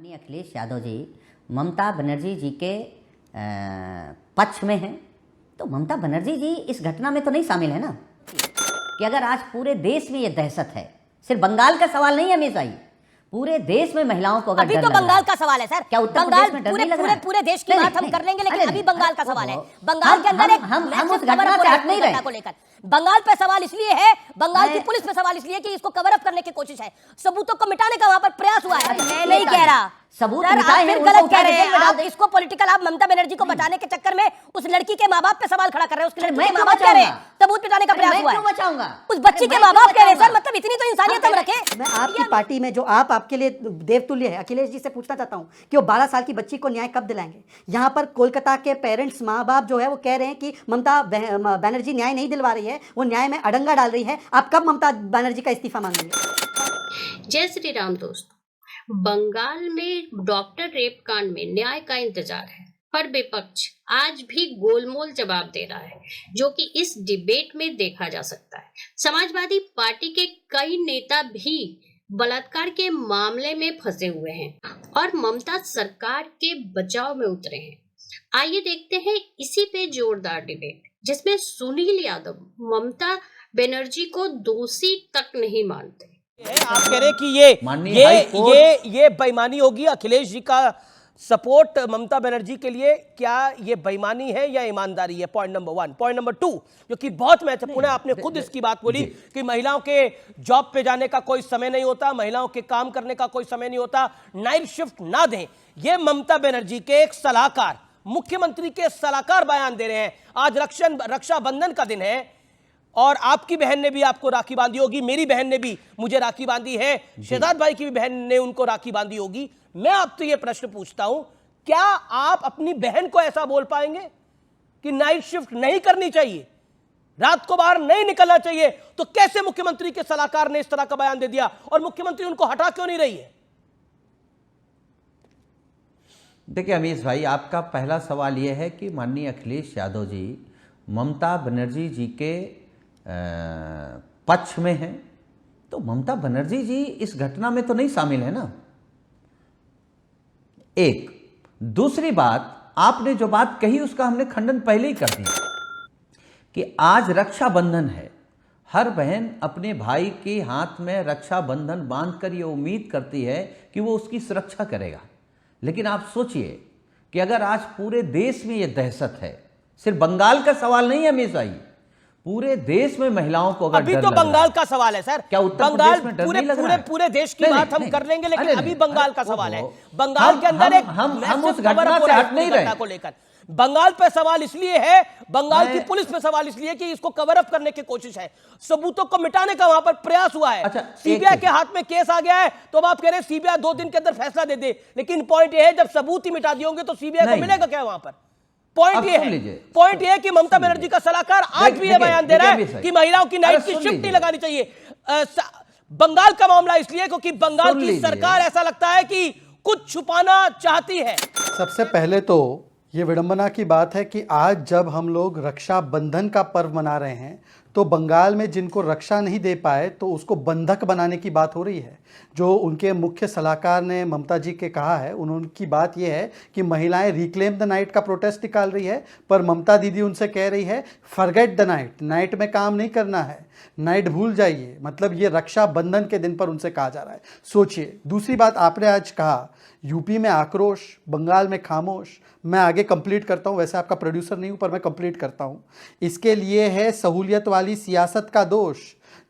माननीय अखिलेश यादव जी ममता बनर्जी जी के पक्ष में हैं, तो ममता बनर्जी जी इस घटना में तो नहीं शामिल है ना कि अगर आज पूरे देश में ये दहशत है। सिर्फ बंगाल का सवाल नहीं है हमेशा ही, पूरे देश में महिलाओं को अगर अभी तो बंगाल का सवाल है सर। क्या उत्तर बंगाल प्रदेश में डर पूरे नहीं लग रहा पूरे है? पूरे देश की बात हम कर लेंगे, लेकिन अभी बंगाल का सवाल है। बंगाल के अंदर एक हम उस घटना से हट नहीं रहे को लेकर बंगाल पे सवाल इसलिए है, बंगाल की पुलिस पे सवाल इसलिए कि इसको कवर अप करने की कोशिश है, सबूतों को मिटाने का वहां पर प्रयास हुआ है। मैं नहीं कह रहा सबूत सर, मिटाए आप हैं, फिर उनको गलत कह रहे उठा के हैं। आप जेल में इसको पॉलिटिकल, आप ममता बनर्जी को बचाने के चक्कर में उस लड़की के माँ बाप पे सवाल खड़ा कर रहे हैं। उसके लड़की के माँ बाप कह रहे हैं सबूत मिटाने का प्रयास हुआ है, बचाऊंगा उस बच्ची के माँ बाप कह रहे हैं। सर मतलब इतनी तो इंसानियत हम रखें। मैं आपकी पार्टी में जो आपके लिए देवतुल्य है, अखिलेश जी से पूछना चाहता हूं कि वो 12 साल की बच्ची को न्याय कब दिलाएंगे? यहाँ पर कोलकाता के पेरेंट्स, माँ बाप जो है वो कह रहे हैं कि ममता बनर्जी न्याय नहीं दिलवा रही है, वो न्याय में अड़ंगा डाल रही है। आप कब ममता बनर्जी का इस्तीफा मांगेंगे? जय श्री राम दोस्तों, बंगाल में डॉक्टर रेप कांड में न्याय का इंतजार है, पर विपक्ष आज भी गोलमोल जवाब दे रहा है, जो कि इस डिबेट में देखा जा सकता है। समाजवादी पार्टी के कई नेता भी बलात्कार के मामले में फंसे हुए हैं और ममता सरकार के बचाव में उतरे हैं। आइए देखते हैं इसी पे जोरदार डिबेट, जिसमें सुनील यादव ममता बनर्जी को दोषी तक नहीं मानते। आप कह रहे कि ये बेईमानी होगी। अखिलेश जी का सपोर्ट ममता बनर्जी के लिए, क्या ये बेईमानी है या ईमानदारी है? Point number 1। पॉइंट नंबर 2, जो कि बहुत महत्वपूर्ण है, आपने खुद इसकी बात बोली कि महिलाओं के जॉब पे जाने का कोई समय नहीं होता, महिलाओं के काम करने का कोई समय नहीं होता, नाइट शिफ्ट ना दें। ये ममता बनर्जी के एक सलाहकार, मुख्यमंत्री के सलाहकार बयान दे रहे हैं। आज रक्षाबंधन का दिन है और आपकी बहन ने भी आपको राखी बांधी होगी, मेरी बहन ने भी मुझे राखी बांधी है, शहजाद भाई की भी बहन ने उनको राखी बांधी होगी। मैं आपसे ये प्रश्न पूछता हूं, क्या आप अपनी बहन को ऐसा बोल पाएंगे कि नाइट शिफ्ट नहीं करनी चाहिए, रात को बाहर नहीं निकलना चाहिए? तो कैसे मुख्यमंत्री के सलाहकार ने इस तरह का बयान दे दिया और मुख्यमंत्री उनको हटा क्यों नहीं रही है? देखिए अमीश भाई, आपका पहला सवाल यह है कि माननीय अखिलेश यादव जी ममता बनर्जी जी के पक्ष में हैं, तो ममता बनर्जी जी इस घटना में तो नहीं शामिल है ना। एक दूसरी बात, आपने जो बात कही उसका हमने खंडन पहले ही कर दिया कि आज रक्षाबंधन है, हर बहन अपने भाई के हाथ में रक्षाबंधन बांधकर ये उम्मीद करती है कि वो उसकी सुरक्षा करेगा। लेकिन आप सोचिए कि अगर आज पूरे देश में ये दहशत है, सिर्फ बंगाल का सवाल नहीं है हमेशा ही, पूरे देश में महिलाओं को अगर अभी तो बंगाल का सवाल है सर। क्या उत्तर बंगाल प्रदेश में डर नहीं लग रहा है? पूरे देश की बात हम कर लेंगे, लेकिन अभी बंगाल का सवाल है। बंगाल के अंदर हम उस घटना से हट नहीं रहे को लेकर बंगाल पे सवाल इसलिए है, बंगाल की पुलिस पे सवाल इसलिए कि इसको कवर अप करने की कोशिश है, सबूतों को मिटाने का वहां पर प्रयास हुआ है। अच्छा, सीबीआई के हाथ में केस आ गया है, तो अब आप कह रहे हैं सीबीआई 2 दिन के अंदर फैसला दे दे, लेकिन पॉइंट ये है जब सबूत ही मिटा दिए होंगे तो सीबीआई को मिलेगा क्या वहां पर? पॉइंट ये है कि ममता बनर्जी का सलाहकार आज भी ये बयान दे रहा है कि महिलाओं की नाइट की शिफ्ट नहीं लगानी चाहिए। बंगाल का मामला इसलिए क्योंकि बंगाल की सरकार ऐसा लगता है कि कुछ छुपाना चाहती है। सबसे पहले तो ये विडंबना की बात है कि आज जब हम लोग रक्षाबंधन का पर्व मना रहे हैं, तो बंगाल में जिनको रक्षा नहीं दे पाए तो उसको बंधक बनाने की बात हो रही है। जो उनके मुख्य सलाहकार ने ममता जी के कहा है, उनकी बात यह है कि महिलाएं रिक्लेम द नाइट का प्रोटेस्ट निकाल रही है, पर ममता दीदी उनसे कह रही है फॉरगेट द नाइट, नाइट में काम नहीं करना है, नाइट भूल जाइए। मतलब ये रक्षाबंधन के दिन पर उनसे कहा जा रहा है। सोचिए। दूसरी बात, आपने आज कहा यूपी में आक्रोश, बंगाल में खामोश। मैं आगे कंप्लीट करता हूं, वैसे आपका प्रोड्यूसर नहीं हूं पर मैं कंप्लीट करता हूं। इसके लिए है सहूलियत वाली सियासत का दोष।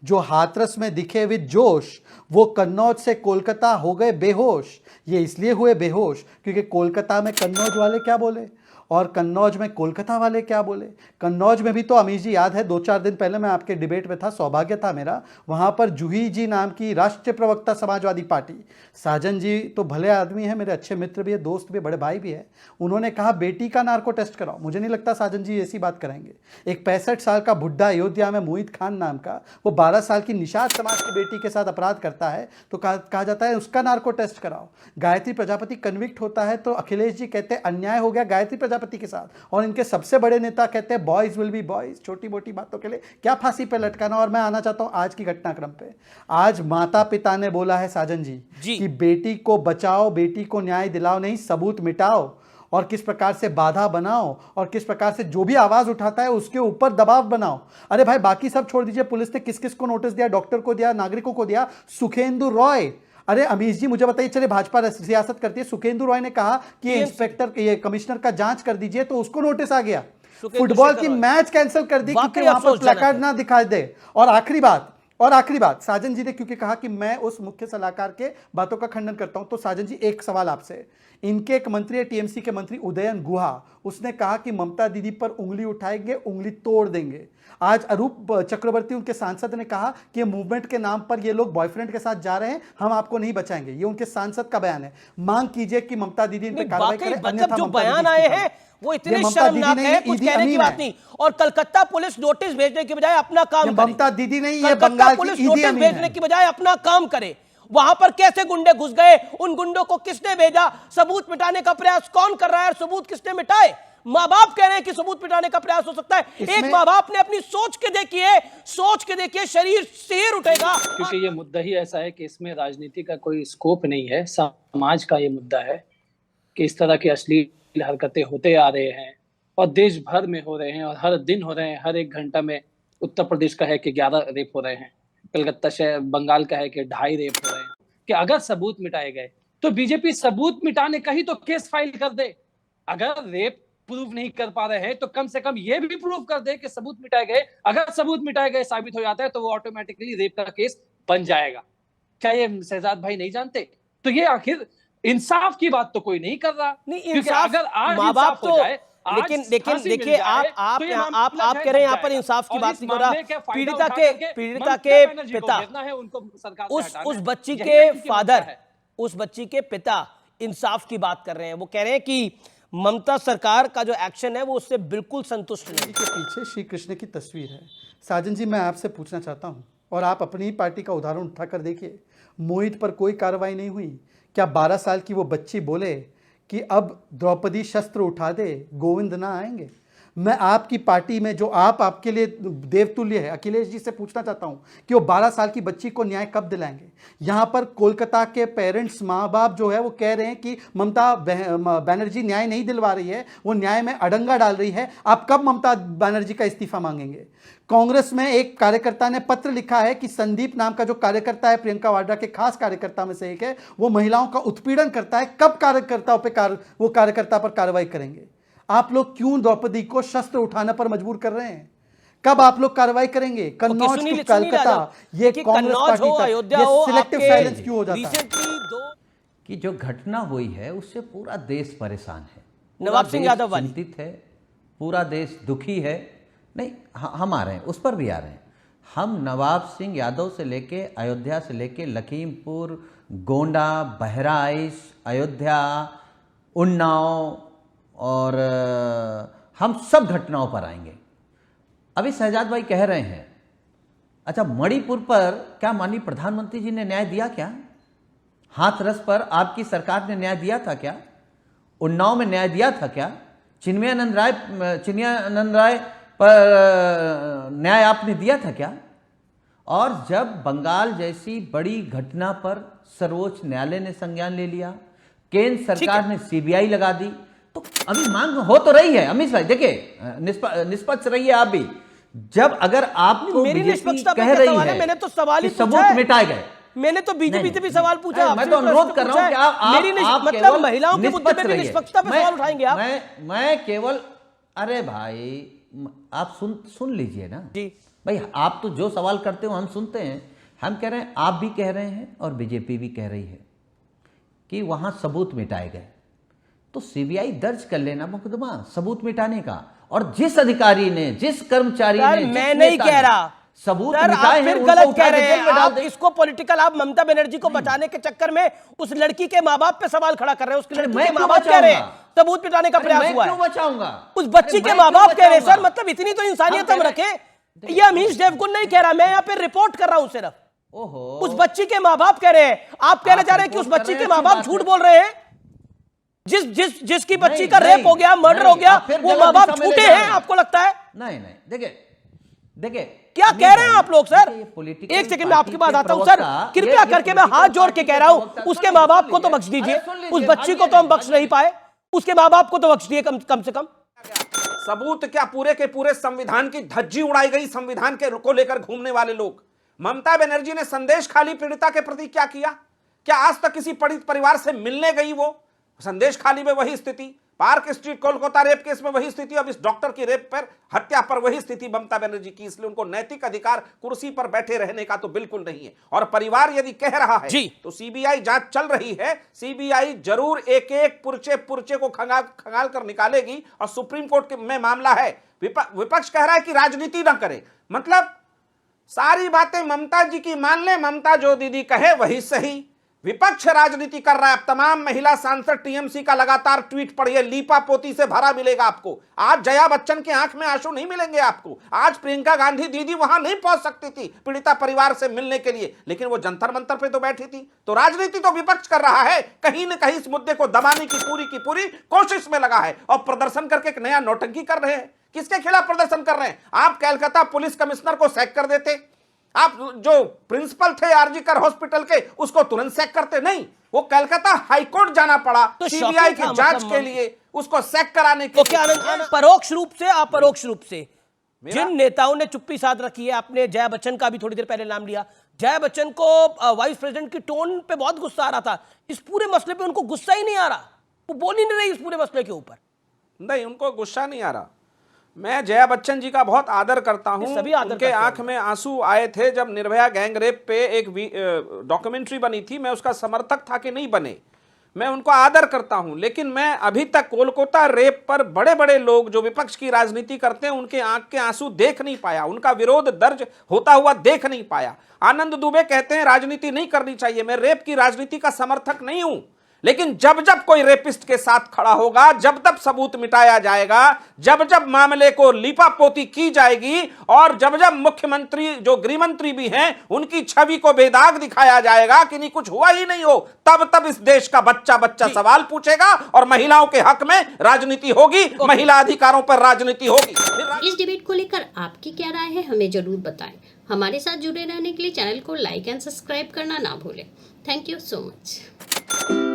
जो हाथरस में दिखे विद जोश, वो कन्नौज से कोलकाता हो गए बेहोश। ये इसलिए हुए बेहोश क्योंकि कोलकाता में कन्नौज वाले क्या बोले और कन्नौज में कोलकाता वाले क्या बोले। कन्नौज में भी तो अमीश जी याद है, 2-4 दिन पहले मैं आपके डिबेट में था, सौभाग्य था मेरा, वहाँ पर जूही जी नाम की राष्ट्रीय प्रवक्ता समाजवादी पार्टी, साजन जी तो भले आदमी है, मेरे अच्छे मित्र भी है, दोस्त भी, बड़े भाई भी है, उन्होंने कहा बेटी का नार्को टेस्ट कराओ। मुझे नहीं लगता साजन जी ऐसी बात करेंगे। एक 65 साल का बुढ़ा अयोध्या में मोहित खान नाम का, वो 12 साल की निषाद समाज की बेटी के साथ अपराध करता है तो कहा जाता है उसका नार्को टेस्ट कराओ। गायत्री प्रजापति कन्विक्ट होता है तो अखिलेश जी कहते हैं अन्याय हो गया, गायत्री प्रजापति प्रजापति के साथ, और इनके सबसे बड़े नेता कहते हैं बॉयज विल बी बॉयज, छोटी मोटी बातों के लिए क्या फांसी पे लटकाना। और मैं आना चाहता हूं आज की घटनाक्रम पे। आज माता पिता ने बोला है साजन जी कि बेटी को बचाओ, बेटी को न्याय दिलाओ, नहीं सबूत मिटाओ, और किस प्रकार से बाधा बनाओ, और किस प्रकार से जो भी आवाज उठाता है उसके ऊपर दबाव बनाओ। अरे भाई बाकी सब छोड़ दीजिए, पुलिस ने किस किस को नोटिस दिया, डॉक्टर को दिया, नागरिकों को दिया, सुखेंदु रॉय। अरे अमीश जी मुझे बताइए, चलिए भाजपा सियासत करती है, सुखेंदु रॉय ने कहा कि इंस्पेक्टर ये कमिश्नर का जांच कर दीजिए, तो उसको नोटिस आ गया। फुटबॉल की मैच कैंसिल कर दी क्योंकि वहां पर प्लेकार्ड ना दिखाई दे। और आखिरी बात साजन जी ने क्योंकि कहा कि मैं उस मुख्य सलाहकार के बातों का खंडन करता हूं, तो साजन जी एक सवाल आपसे। इनके एक मंत्री है टीएमसी के मंत्री उदयन गुहा, उसने कहा कि ममता दीदी पर उंगली उठाएंगे, उंगली तोड़ देंगे। आज अरूप चक्रवर्ती उनके सांसद ने कहा कि मूवमेंट के नाम पर ये लोग बॉयफ्रेंड के साथ जा रहे हैं, हम आपको नहीं बचाएंगे। ये उनके सांसद का बयान है। मांग कीजिए कि ममता दीदी इन पे कार्रवाई करे, अन्यथा जो ममता बयान दीदी आए इस्तीफा हैं दें। वो ये इतने ममता शर्मनाक दीदी है, नहीं, कुछ ईदी कहने की अमीन बात है। नहीं। और कलकत्ता पुलिस नोटिस भेजने की बजाय अपना काम ये करे। ममता दीदी नहीं, ये कलकत्ता बंगाल की पुलिस ईदी नोटिस अमीन भेजने है। की बजाय अपना काम करे। वहां पर कैसे गुंडे घुस गए, उन गुंडों को किसने भेजा, सबूत मिटाने का प्रयास कौन कर रहा है, और सबूत किसने मिटाए। माँ बाप कह रहे हैं कि सबूत मिटाने का प्रयास हो सकता है। एक माँ बाप ने अपनी सोच के देखिए, शरीर शेर उठेगा। क्योंकि ये मुद्दा ही ऐसा है कि इसमें राजनीति का कोई स्कोप नहीं है, समाज का ये मुद्दा है कि इस तरह की अश्लील हरकतें होते आ रहे हैं और देश भर में हो रहे हैं, और हर दिन हो रहे हैं। हर एक घंटा में उत्तर प्रदेश का है कि 11 रेप हो रहे हैं, कलकत्ता शहर बंगाल का है कि 2.5 रेप हो रहे हैं। कि अगर सबूत मिटाए गए तो बीजेपी सबूत मिटाने का ही तो केस फाइल कर दे। अगर रेप प्रूव नहीं कर पा रहे हैं तो कम से कम ये भी प्रूव कर दे कि सबूत मिटाए गए। अगर सबूत मिटाए गए साबित हो जाता है तो वो ऑटोमेटिकली रेप का केस बन जाएगा। क्या ये शहजाद भाई नहीं जानते? तो ये आखिर इंसाफ की बात तो कोई नहीं कर रहा। नहीं, क्योंकि इंसाफ अगर आज माँ बाप इंसाफ हो तो जाए, लेकिन फांसी मिल देखिए जाए, आप तो ये आप मामला आप कह रहे हैं यहाँ पर जाएगा। इंसाफ की और बात इस नहीं हो रहा। मामले के फायदा पीड़िता उठा के करके पीड़िता ममता के बनर्जी को पिता, घेरना है, उनको सरकार से हटाना उस है। बच्ची यही के उनकी फादर, मंशा है। उस बच्ची के पिता इंसाफ की बात कर रहे हैं। वो कह रहे हैं कि ममता सरकार का जो एक्शन है वो उससे बिल्कुल संतुष्ट नहीं। के पीछे श्री कृष्ण की तस्वीर है। साजन जी मैं आपसे पूछना चाहता हूं, और आप अपनी ही पार्टी का उदाहरण उठाकर देखिए, मोहित पर कोई कार्रवाई नहीं हुई। क्या 12 साल की वो बच्ची बोले कि अब द्रौपदी शस्त्र उठा दे, गोविंद ना आएंगे? मैं आपकी पार्टी में जो आपके लिए देवतुल्य है अखिलेश जी से पूछना चाहता हूं कि वो 12 साल की बच्ची को न्याय कब दिलाएंगे? यहां पर कोलकाता के पेरेंट्स, माँ बाप जो है वो कह रहे हैं कि ममता बनर्जी न्याय नहीं दिलवा रही है, वो न्याय में अड़ंगा डाल रही है। आप कब ममता बनर्जी का इस्तीफा मांगेंगे? कांग्रेस में एक कार्यकर्ता ने पत्र लिखा है कि संदीप नाम का जो कार्यकर्ता है, प्रियंका वाड्रा के खास कार्यकर्ता में से एक है, वो महिलाओं का उत्पीड़न करता है। कब कार्यकर्ताओं पे वो कार्यकर्ता पर कार्रवाई करेंगे? आप लोग क्यों द्रौपदी को शस्त्र उठाने पर मजबूर कर रहे हैं? कब आप लोग कार्रवाई करेंगे? कन्नौज टू कलकत्ता, ये कांग्रेस पार्टी तक, ये सिलेक्टिव साइलेंस क्यों हो जाता है? कि जो घटना हुई है उससे पूरा देश परेशान है, नवाब सिंह यादव वाली चिंतित है, पूरा देश दुखी है। नहीं, हम आ रहे हैं, उस पर भी आ रहे हैं। हम नवाब सिंह यादव से लेके, अयोध्या से लेके लखीमपुर, गोंडा, बहराइच, अयोध्या, उन्नाव और हम सब घटनाओं पर आएंगे। अभी शहजाद भाई कह रहे हैं, अच्छा मणिपुर पर क्या माननीय प्रधानमंत्री जी ने न्याय दिया क्या? हाथरस पर आपकी सरकार ने न्याय दिया था क्या? उन्नाव में न्याय दिया था क्या? चिन्मयानंद राय पर न्याय आपने दिया था क्या? और जब बंगाल जैसी बड़ी घटना पर सर्वोच्च न्यायालय ने संज्ञान ले लिया, केंद्र सरकार ने सीबीआई लगा दी, तो अभी मांग हो तो रही है। अमित भाई देखिए, निष्पक्ष रहिए आप भी। जब अगर आपको मेरी बीजेपी निष्पक्षता कह रही है, मैंने तो सवाल ही सबूत मिटाए गए, मैंने तो बीजेपी से भी सवाल पूछा। मैं तो अनुरोध कर रहा हूं कि आप मतलब महिलाओं के मुद्दे पे भी निष्पक्षता पे सवाल उठाएंगे आप? मैं केवल, अरे भाई आप सुन लीजिए ना जी भाई, आप तो जो सवाल करते हो हम सुनते हैं। हम कह रहे हैं, आप भी कह रहे हैं और बीजेपी भी कह रही है कि वहां सबूत मिटाए गए, तो सीबीआई दर्ज कर लेना मुकदमा सबूत मिटाने का। और जिस अधिकारी ने, जिस कर्मचारी ने, मैं नहीं कह रहा सबूत सर, मिटाए आप हैं, फिर उनको गलत उठा कह के रहे जेल हैं। में डाल आप दें। इसको पॉलिटिकल, आप ममता बनर्जी को बचाने के चक्कर में उस लड़की के माँ बाप पे सवाल खड़ा कर रहे हैं। उसकी लड़की मैं के क्यों माँ बाप कह रहे हैं बचाऊंगा? सबूत मिटाने का प्रयास हुआ क्यों है। बचाऊंगा? उस बच्ची के माँ बाप कह रहे हैं सर, मतलब इतनी तो इंसानियत हम रखें। ये अमीश देवगुन नहीं कह रहा, मैं यहाँ पे रिपोर्ट कर रहा हूं सिर्फ। ओहो, उस बच्ची के माँ बाप कह रहे हैं, आप कहना चाह रहे हैं कि उस बच्ची के माँ बाप झूठ बोल रहे हैं। जिसकी बच्ची का नहीं, रेप हो गया, मर्डर हो गया, फिर वो गलत माँ बाप दिशा में ले झूठे जा हैं, रहे हैं। आपको लगता है? नहीं देखिए क्या कह रहे हैं आप लोग सर? ये political एक सेकंड में आपकी बात पार्टी आता हूं के सर, प्रवक्ता, कृपया ये करके मैं political हाथ जोड़ के पार्टी कह के रहा हूं, प्रवक्ता, उसके सर, माँ बाप सुन को तो लीजिए। बख्श दीजिए, अरे सुन लीजिए, उस बच्ची को तो हम बख्श नहीं पाए, उसके माँ बाप को तो बख्श दिए कम से कम। सबूत क्या, पूरे के पूरे संविधान की धज्जी उड़ाई गई, संविधान के को लेकर घूमने वाले लोग। ममता बनर्जी ने संदेश खाली पीड़िता के प्रति क्या किया? क्या आज तक किसी पीड़ित परिवार से मिलने गई? वो संदेश खाली में वही स्थिति, park street Kolkata rape case में वही स्थिति, अब इस डॉक्टर की रेप पर, हत्या पर वही स्थिति ममता बनर्जी की। इसलिए उनको नैतिक अधिकार कुर्सी पर बैठे रहने का तो बिल्कुल नहीं है। और परिवार यदि कह रहा है जी। तो सीबीआई जांच चल रही है, सीबीआई जरूर एक एक पुर्चे को खंगाल कर निकालेगी और सुप्रीम कोर्ट में मामला है। विपक्ष कह रहा है कि राजनीति ना करे, मतलब सारी बातें ममता जी की मान ले, ममता जो दीदी कहे वही सही। विपक्ष राजनीति कर रहा है। अब तमाम महिला सांसद टीएमसी का लगातार ट्वीट पढ़िए, लीपा पोती से भरा मिलेगा आपको। आज जया बच्चन की आंख में आंसू नहीं मिलेंगे आपको। आज प्रियंका गांधी दीदी वहां नहीं पहुंच सकती थी पीड़िता परिवार से मिलने के लिए, लेकिन वो जंतर मंतर पे तो बैठी थी। तो राजनीति तो विपक्ष कर रहा है, कहीं न कहीं इस मुद्दे को दबाने की पूरी कोशिश में लगा है और प्रदर्शन करके एक नया नौटंकी कर रहे हैं। किसके खिलाफ प्रदर्शन कर रहे हैं? आप कलकत्ता पुलिस कमिश्नर को सैक कर देते, आप जो प्रिंसिपल थे आरजीकर हॉस्पिटल के उसको तुरंत सैक करते। नहीं, वो कलकत्ता हाईकोर्ट जाना पड़ा तो सीबीआई की जांच मतलब के लिए, उसको सैक कराने के तो क्या परोक्ष रूप से, अपरोक्ष रूप से जिन नेताओं ने चुप्पी साध रखी है, आपने जया बच्चन का भी थोड़ी देर पहले नाम लिया, जया बच्चन को वाइस प्रेसिडेंट की टोन पे बहुत गुस्सा आ रहा था, इस पूरे मसले पे उनको गुस्सा ही नहीं आ रहा, वो बोल ही नहीं रही इस पूरे मसले के ऊपर। नहीं, उनको गुस्सा नहीं आ रहा। मैं जया बच्चन जी का बहुत आदर करता हूं, सभी आदर उनके आंख में आंसू आए थे जब निर्भया गैंग रेप पे एक डॉक्यूमेंट्री बनी थी। मैं उसका समर्थक था कि नहीं बने, मैं उनको आदर करता हूं, लेकिन मैं अभी तक कोलकाता रेप पर बड़े बड़े लोग जो विपक्ष की राजनीति करते हैं उनके आंख के आंसू देख नहीं पाया, उनका विरोध दर्ज होता हुआ देख नहीं पाया। आनंद दुबे कहते हैं राजनीति नहीं करनी चाहिए, मैं रेप की राजनीति का समर्थक नहीं हूं, लेकिन जब जब कोई रेपिस्ट के साथ खड़ा होगा, जब तब सबूत मिटाया जाएगा, जब जब मामले को लीपापोती की जाएगी और जब जब मुख्यमंत्री जो गृहमंत्री भी हैं उनकी छवि को बेदाग दिखाया जाएगा कि नहीं कुछ हुआ ही नहीं हो, तब तब इस देश का बच्चा सवाल पूछेगा और महिलाओं के हक में राजनीति होगी, महिला अधिकारों पर राजनीति होगी। इस डिबेट को लेकर आपकी क्या राय है हमें जरूर बताएं। हमारे साथ जुड़े रहने के लिए चैनल को लाइक एंड सब्सक्राइब करना ना भूलें। Thank you so much.